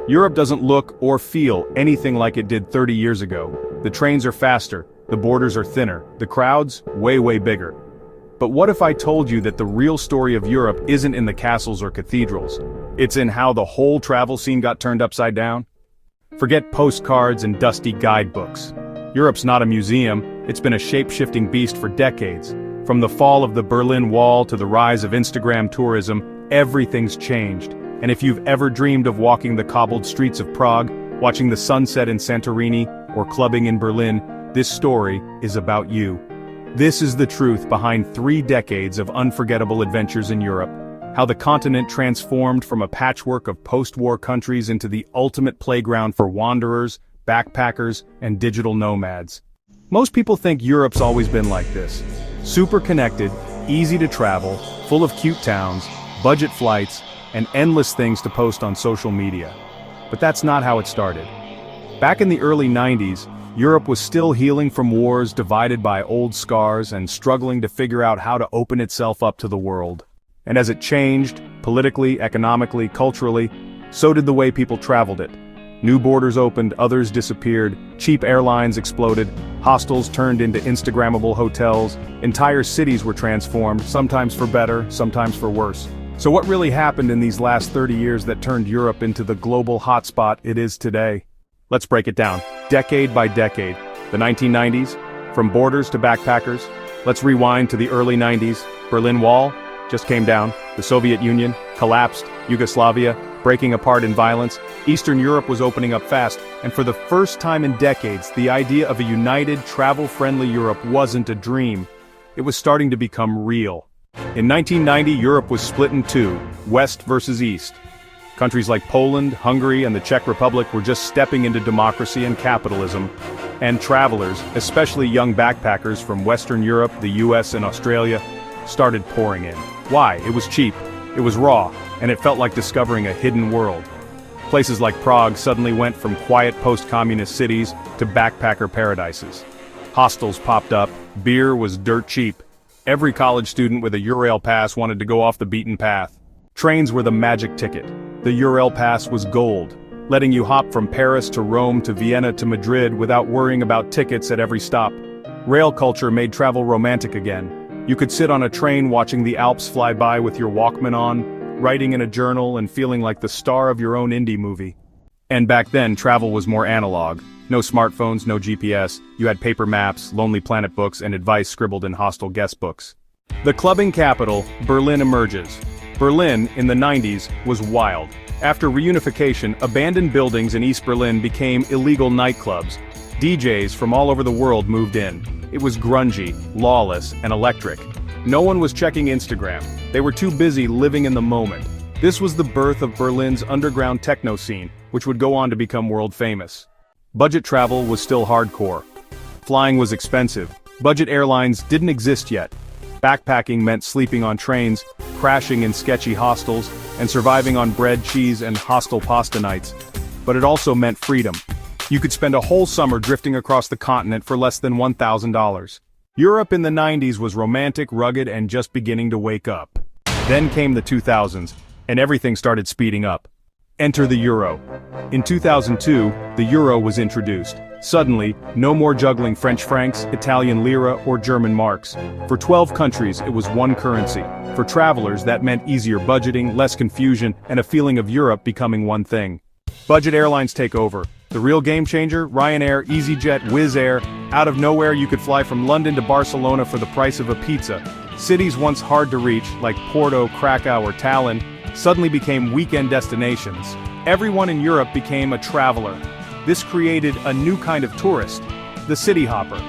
Europe doesn't look or feel anything like it did 30 years ago. The trains are faster, the borders are thinner, the crowds, way bigger. But what if I told you that the real story of Europe isn't in the castles or cathedrals? It's in how the whole travel scene got turned upside down? Forget postcards and dusty guidebooks. Europe's not a museum, it's been a shape-shifting beast for decades. From the fall of the Berlin Wall to the rise of Instagram tourism, everything's changed. And if you've ever dreamed of walking the cobbled streets of Prague, watching the sunset in Santorini, or clubbing in Berlin, this story is about you. This is the truth behind 3 decades of unforgettable adventures in Europe. How the continent transformed from a patchwork of post-war countries into the ultimate playground for wanderers, backpackers, and digital nomads. Most people think Europe's always been like this. Super connected, easy to travel, full of cute towns, budget flights, and endless things to post on social media. But that's not how it started. Back in the early 90s, Europe was still healing from wars, divided by old scars, and struggling to figure out how to open itself up to the world. And as it changed, politically, economically, culturally, so did the way people traveled it. New borders opened, others disappeared, cheap airlines exploded, hostels turned into Instagrammable hotels, entire cities were transformed, sometimes for better, sometimes for worse. So what really happened in these last 30 years that turned Europe into the global hotspot it is today? Let's break it down, decade by decade. The 1990s, from borders to backpackers. Let's rewind to the early 90s. Berlin Wall just came down, the Soviet Union collapsed, Yugoslavia breaking apart in violence. Eastern Europe was opening up fast, and for the first time in decades, the idea of a united, travel-friendly Europe wasn't a dream. It was starting to become real. In 1990, Europe was split in two, West versus East. Countries like Poland, Hungary, and the Czech Republic were just stepping into democracy and capitalism, and travelers, especially young backpackers from Western Europe, the US, and Australia, started pouring in. Why? It was cheap, it was raw, and it felt like discovering a hidden world. Places like Prague suddenly went from quiet post-communist cities to backpacker paradises. Hostels popped up, beer was dirt cheap. Every college student with a Eurail pass wanted to go off the beaten path. Trains were the magic ticket. The Eurail pass was gold, letting you hop from Paris to Rome to Vienna to Madrid without worrying about tickets at every stop. Rail culture made travel romantic again. You could sit on a train watching the Alps fly by with your Walkman on, writing in a journal and feeling like the star of your own indie movie. And back then, travel was more analog. No smartphones, no GPS, you had paper maps, Lonely Planet books, and advice scribbled in hostel guest books. The clubbing capital, Berlin emerges. Berlin, in the 90s, was wild. After reunification, abandoned buildings in East Berlin became illegal nightclubs. DJs from all over the world moved in. It was grungy, lawless, and electric. No one was checking Instagram. They were too busy living in the moment. This was the birth of Berlin's underground techno scene, which would go on to become world famous. Budget travel was still hardcore. Flying was expensive. Budget airlines didn't exist yet. Backpacking meant sleeping on trains, crashing in sketchy hostels, and surviving on bread, cheese, and hostel pasta nights. But it also meant freedom. You could spend a whole summer drifting across the continent for less than $1,000. Europe in the 90s was romantic, rugged, and just beginning to wake up. Then came the 2000s, and everything started speeding up. Enter the euro. In 2002, the euro was introduced. Suddenly, no more juggling French francs, Italian lira, or German marks. For 12 countries, it was one currency. For travelers, that meant easier budgeting, less confusion, and a feeling of Europe becoming one thing. Budget airlines take over. The real game changer, Ryanair, EasyJet, Wizz Air. Out of nowhere, you could fly from London to Barcelona for the price of a pizza. Cities once hard to reach, like Porto, Krakow, or Tallinn, suddenly became weekend destinations. Everyone in Europe became a traveler. This created a new kind of tourist, the city hopper.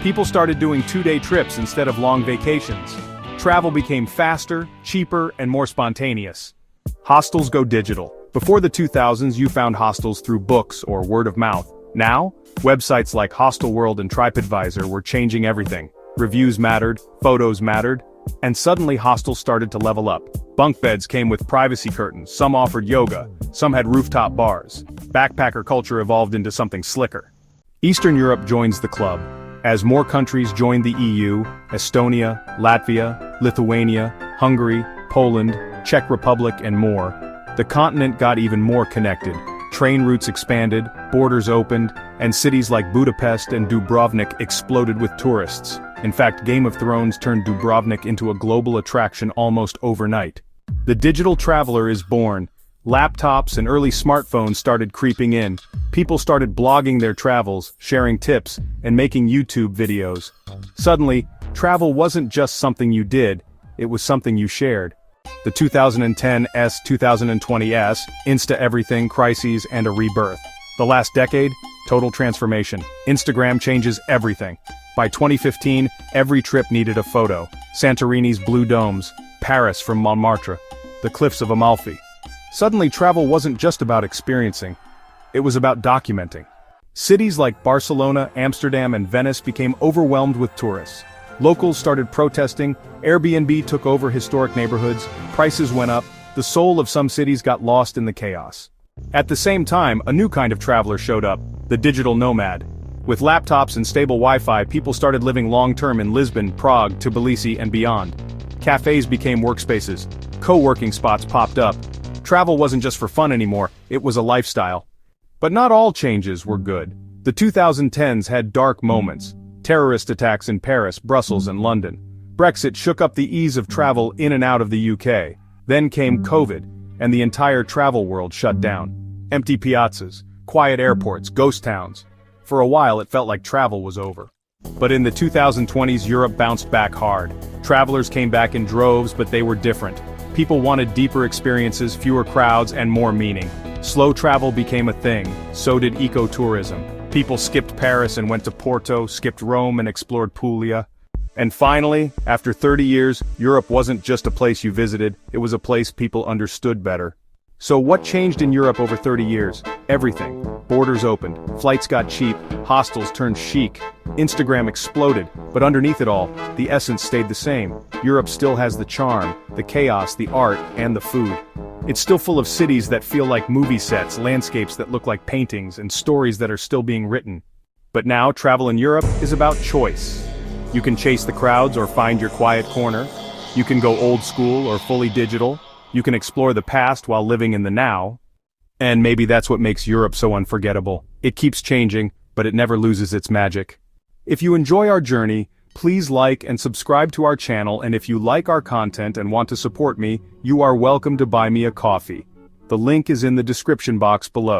People started doing 2-day trips instead of long vacations. Travel became faster, cheaper, and more spontaneous. Hostels go digital. Before the 2000s, you found hostels through books or word of mouth. Now, websites like Hostelworld and TripAdvisor were changing everything. Reviews mattered, photos mattered, and suddenly hostels started to level up. Bunk beds came with privacy curtains, some offered yoga, some had rooftop bars. Backpacker culture evolved into something slicker. Eastern Europe joins the club. As more countries joined the EU, Estonia, Latvia, Lithuania, Hungary, Poland, Czech Republic, and more, the continent got even more connected. Train routes expanded, borders opened, and cities like Budapest and Dubrovnik exploded with tourists. In fact, Game of Thrones turned Dubrovnik into a global attraction almost overnight. The digital traveler is born. Laptops and early smartphones started creeping in. People started blogging their travels, sharing tips, and making YouTube videos. Suddenly, travel wasn't just something you did, it was something you shared. The 2010s, 2020s, Insta-everything, crises, and a rebirth. The last decade, total transformation. Instagram changes everything. By 2015, every trip needed a photo. Santorini's blue domes, Paris from Montmartre, the cliffs of Amalfi. Suddenly, travel wasn't just about experiencing, it was about documenting. Cities like Barcelona, Amsterdam, and Venice became overwhelmed with tourists. Locals started protesting, Airbnb took over historic neighborhoods, prices went up, the soul of some cities got lost in the chaos. At the same time, a new kind of traveler showed up, the digital nomad. With laptops and stable Wi-Fi, people started living long-term in Lisbon, Prague, Tbilisi, and beyond. Cafes became workspaces, co-working spots popped up. Travel wasn't just for fun anymore, it was a lifestyle. But not all changes were good. The 2010s had dark moments. Terrorist attacks in Paris, Brussels, and London. Brexit shook up the ease of travel in and out of the UK. Then came COVID, and the entire travel world shut down. Empty piazzas, quiet airports, ghost towns. For a while it felt like travel was over. But in the 2020s, Europe bounced back hard. Travelers came back in droves, but they were different. People wanted deeper experiences, fewer crowds, and more meaning. Slow travel became a thing, so did ecotourism. People skipped Paris and went to Porto, skipped Rome and explored Puglia. And finally, after 30 years, Europe wasn't just a place you visited, it was a place people understood better. So what changed in Europe over 30 years? Everything. Borders opened, flights got cheap, hostels turned chic, Instagram exploded, but underneath it all, the essence stayed the same. Europe still has the charm, the chaos, the art, and the food. It's still full of cities that feel like movie sets, landscapes that look like paintings, and stories that are still being written. But now, travel in Europe is about choice. You can chase the crowds or find your quiet corner. You can go old school or fully digital. You can explore the past while living in the now. And maybe that's what makes Europe so unforgettable. It keeps changing, but it never loses its magic. If you enjoy our journey, please like and subscribe to our channel, and if you like our content and want to support me, you are welcome to buy me a coffee. The link is in the description box below.